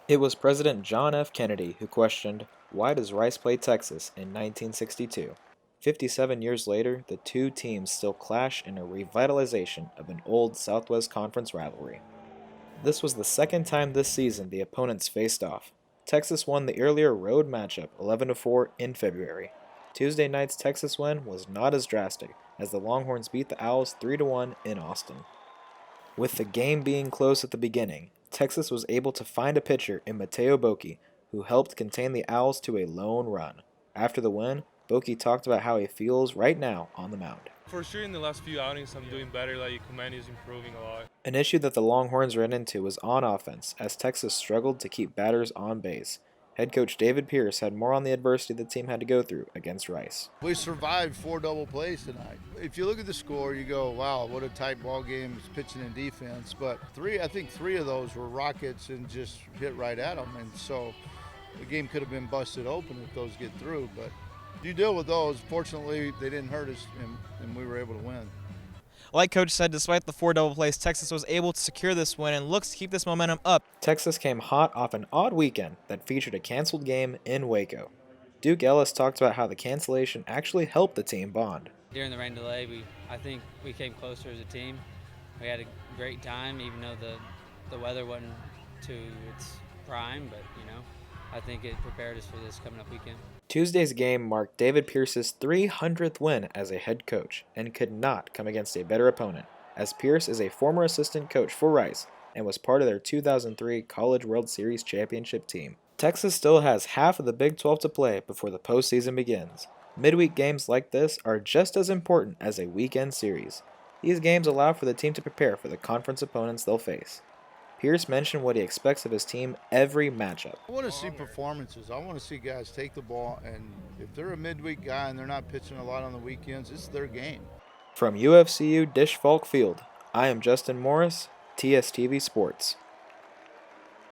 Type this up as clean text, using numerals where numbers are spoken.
It was President John F. Kennedy who questioned, "Why does Rice play Texas?" in 1962. 57 years later, the two teams still clash in a revitalization of an old Southwest Conference rivalry. This was the second time this season the opponents faced off. Texas won the earlier road matchup 11-4 in February. Tuesday night's Texas win was not as drastic, as the Longhorns beat the Owls 3-1 in Austin. With the game being close at the beginning, Texas was able to find a pitcher in Mateo Boki, who helped contain the Owls to a lone run. After the win, Boki talked about how he feels right now on the mound. For sure, in the last few outings, I'm doing better. Like, command is improving a lot. An issue that the Longhorns ran into was on offense, as Texas struggled to keep batters on base. Head coach David Pierce had more on the adversity the team had to go through against Rice. We survived 4 double plays tonight. If you look at the score, you go, wow, what a tight ball game, pitching and defense. But I think three of those were rockets and just hit right at them. And so the game could have been busted open if those get through. But you deal with those. Fortunately, they didn't hurt us, and we were able to win. Like Coach said, despite the 4 double plays, Texas was able to secure this win and looks to keep this momentum up. Texas came hot off an odd weekend that featured a canceled game in Waco. Duke Ellis talked about how the cancellation actually helped the team bond. During the rain delay, I think we came closer as a team. We had a great time, even though the weather wasn't to its prime, but I think it prepared us for this coming up weekend. Tuesday's game marked David Pierce's 300th win as a head coach and could not come against a better opponent, as Pierce is a former assistant coach for Rice and was part of their 2003 College World Series championship team. Texas still has half of the Big 12 to play before the postseason begins. Midweek games like this are just as important as a weekend series. These games allow for the team to prepare for the conference opponents they'll face. Pierce mentioned what he expects of his team every matchup. I want to see performances. I want to see guys take the ball, and if they're a midweek guy and they're not pitching a lot on the weekends, it's their game. From UFCU Dish Falk Field, I am Justin Morris, TSTV Sports.